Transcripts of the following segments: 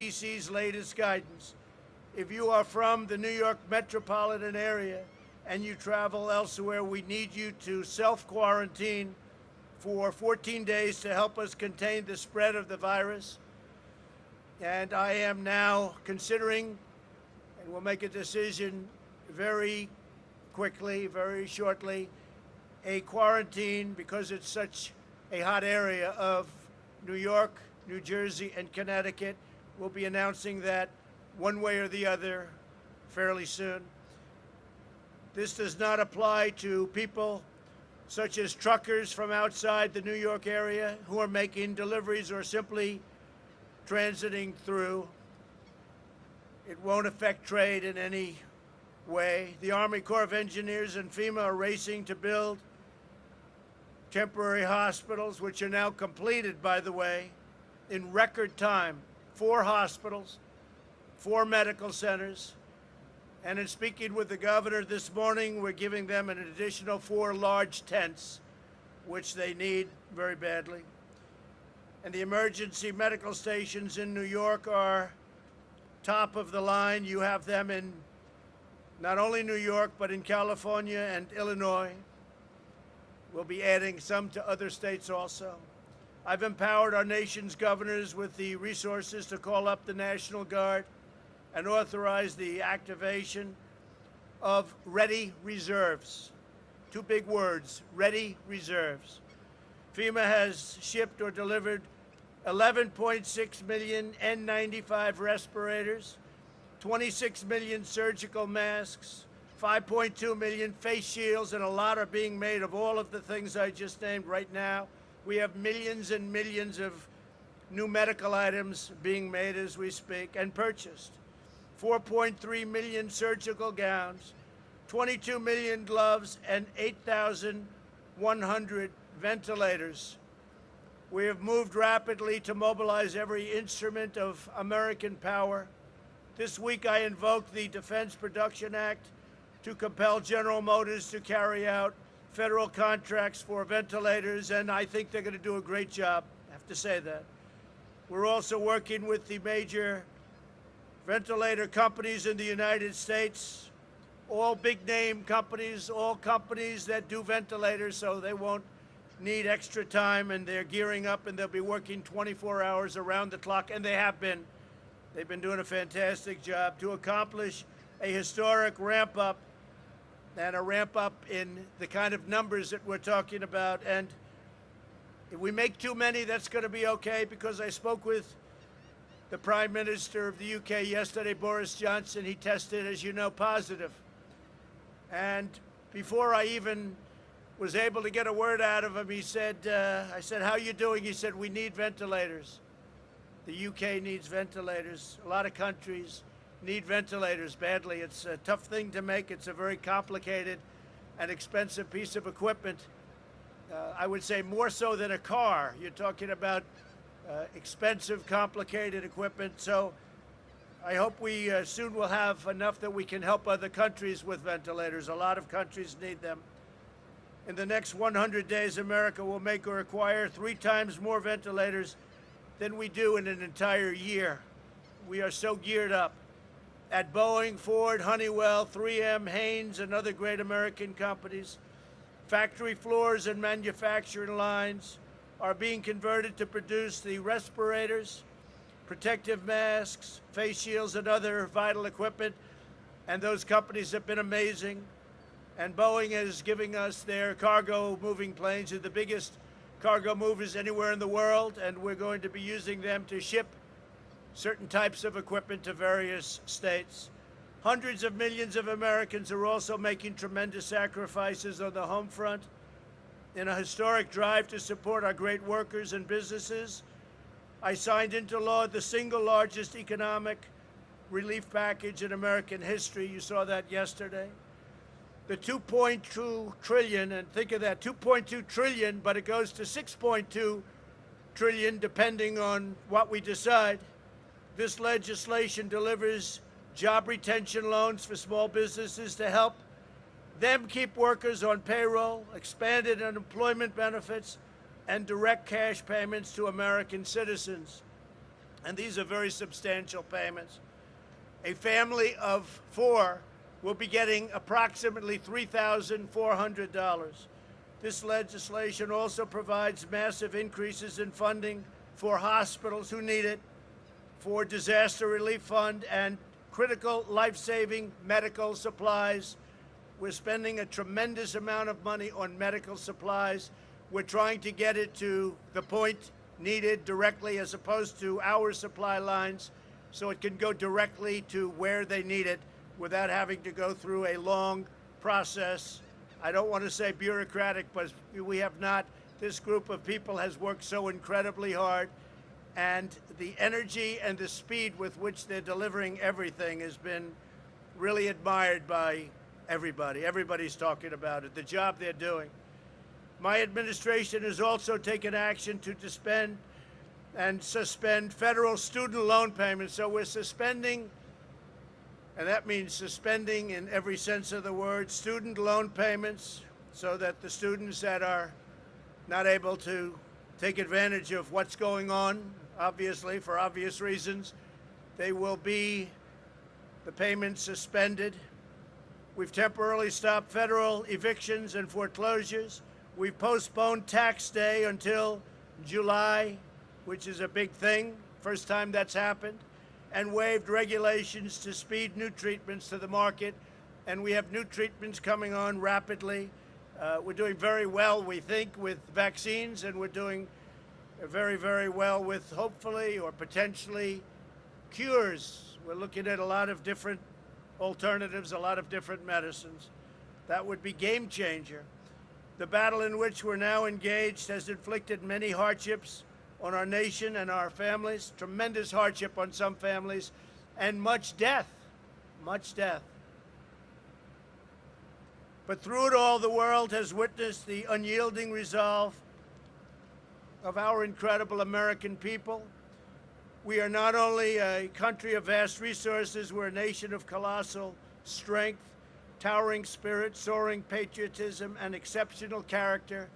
CDC's latest guidance. If you are from the New York metropolitan area and you travel elsewhere, we need you to self-quarantine for 14 days to help us contain the spread of the virus. And I am now considering, and we'll make a decision very quickly, very shortly, a quarantine, because it's such a hot area, of New York, New Jersey, and Connecticut. We'll be announcing that one way or the other fairly soon. This does not apply to people such as truckers from outside the New York area who are making deliveries or simply transiting through. It won't affect trade in any way. The Army Corps of Engineers and FEMA are racing to build temporary hospitals, which are now completed, by the way, in record time. 4 hospitals, 4 medical centers. And in speaking with the governor this morning, we're giving them an additional 4 large tents, which they need very badly. And the emergency medical stations in New York are top of the line. You have them in not only New York, but in California and Illinois. We'll be adding some to other states also. I've empowered our nation's governors with the resources to call up the National Guard and authorize the activation of ready reserves. 2 big words, ready reserves. FEMA has shipped or delivered 11.6 million N95 respirators, 26 million surgical masks, 5.2 million face shields, and a lot are being made of all of the things I just named right now. We have millions and millions of new medical items being made as we speak and purchased. 4.3 million surgical gowns, 22 million gloves, and 8,100 ventilators. We have moved rapidly to mobilize every instrument of American power. This week I invoked the Defense Production Act to compel General Motors to carry out federal contracts for ventilators, and I think they're going to do a great job. I have to say that. We're also working with the major ventilator companies in the United States, all big-name companies, all companies that do ventilators, so they won't need extra time, and they're gearing up, and they'll be working 24 hours around the clock, and they have been. They've been doing a fantastic job to accomplish a historic ramp-up, and a ramp-up in the kind of numbers that we're talking about. And if we make too many, that's going to be okay, because I spoke with the Prime Minister of the UK yesterday, Boris Johnson. He tested, as you know, positive. And before I even was able to get a word out of him, he said, I said, how are you doing? He said, we need ventilators. The UK needs ventilators. A lot of countries need ventilators badly. It's a tough thing to make. It's a very complicated and expensive piece of equipment. I would say more so than a car. You're talking about expensive, complicated equipment. So I hope we soon will have enough that we can help other countries with ventilators. A lot of countries need them. In the next 100 days, America will make or acquire 3 times more ventilators than we do in an entire year. We are so geared up. At Boeing, Ford, Honeywell, 3M, Haynes, and other great American companies, factory floors and manufacturing lines are being converted to produce the respirators, protective masks, face shields, and other vital equipment. And those companies have been amazing. And Boeing is giving us their cargo moving planes. They're the biggest cargo movers anywhere in the world, and we're going to be using them to ship certain types of equipment to various states. Hundreds of millions of Americans are also making tremendous sacrifices on the home front in a historic drive to support our great workers and businesses. I signed into law the single largest economic relief package in American history. You saw that yesterday. The 2.2 trillion, and think of that, 2.2 trillion, but it goes to 6.2 trillion depending on what we decide. This legislation delivers job retention loans for small businesses to help them keep workers on payroll, expanded unemployment benefits, and direct cash payments to American citizens. and these are very substantial payments. A family of 4 will be getting approximately $3,400. This legislation also provides massive increases in funding for hospitals who need it, for disaster relief fund, and critical life-saving medical supplies. We're spending a tremendous amount of money on medical supplies. We're trying to get it to the point needed directly, as opposed to our supply lines, so it can go directly to where they need it without having to go through a long process. I don't want to say bureaucratic, but we have not. This group of people has worked so incredibly hard, and the energy and the speed with which they're delivering everything has been really admired by everybody. Everybody's talking about it, the job they're doing. My administration has also taken action to suspend federal student loan payments. So we're suspending, and that means suspending in every sense of the word, student loan payments, so that the students that are not able to take advantage of what's going on, obviously, for obvious reasons, they will be the payments suspended. We've temporarily stopped federal evictions and foreclosures. We've postponed tax day until July, which is a big thing, first time that's happened, and waived regulations to speed new treatments to the market. And we have new treatments coming on rapidly. We're doing very well, we think, with vaccines, and we're doing very, very well with, hopefully or potentially, cures. We're looking at a lot of different alternatives, a lot of different medicines. That would be game changer. The battle in which we're now engaged has inflicted many hardships on our nation and our families, tremendous hardship on some families, and much death, much death. But through it all, the world has witnessed the unyielding resolve of our incredible American people. We are not only a country of vast resources, we're a nation of colossal strength, towering spirit, soaring patriotism, and exceptional character,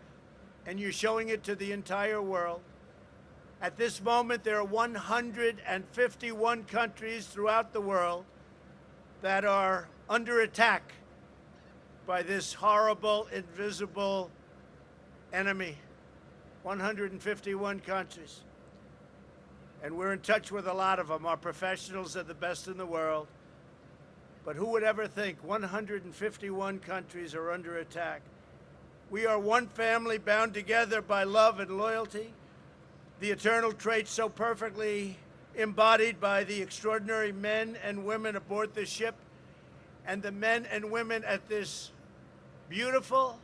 and you're showing it to the entire world. At this moment, there are 151 countries throughout the world that are under attack by this horrible, invisible enemy. 151 countries. And we're in touch with a lot of them. Our professionals are the best in the world. But who would ever think 151 countries are under attack? We are one family bound together by love and loyalty, the eternal traits so perfectly embodied by the extraordinary men and women aboard the ship and the men and women at this beautiful,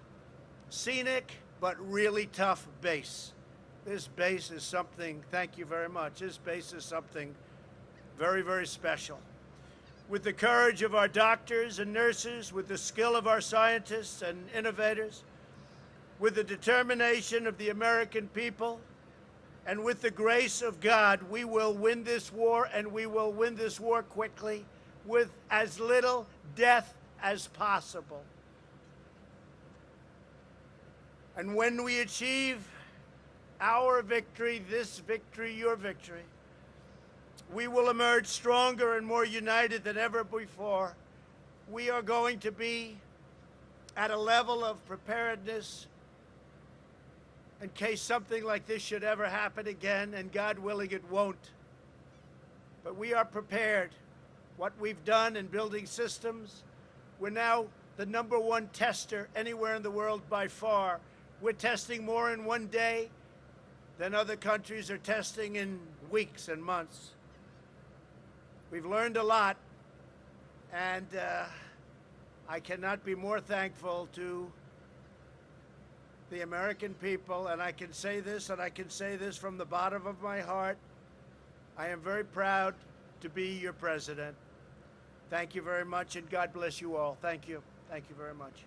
scenic, but really tough base. This base is something, thank you very much, this base is something very, very special. With the courage of our doctors and nurses, with the skill of our scientists and innovators, with the determination of the American people, and with the grace of God, we will win this war, and we will win this war quickly, with as little death as possible. And when we achieve our victory, this victory, your victory, we will emerge stronger and more united than ever before. We are going to be at a level of preparedness in case something like this should ever happen again, and God willing it won't. But we are prepared. What we've done in building systems, we're now the #1 tester anywhere in the world by far. We're testing more in one day than other countries are testing in weeks and months. We've learned a lot, and I cannot be more thankful to the American people, and I can say this, and I can say this from the bottom of my heart. I am very proud to be your president. Thank you very much, and God bless you all. Thank you. Thank you very much.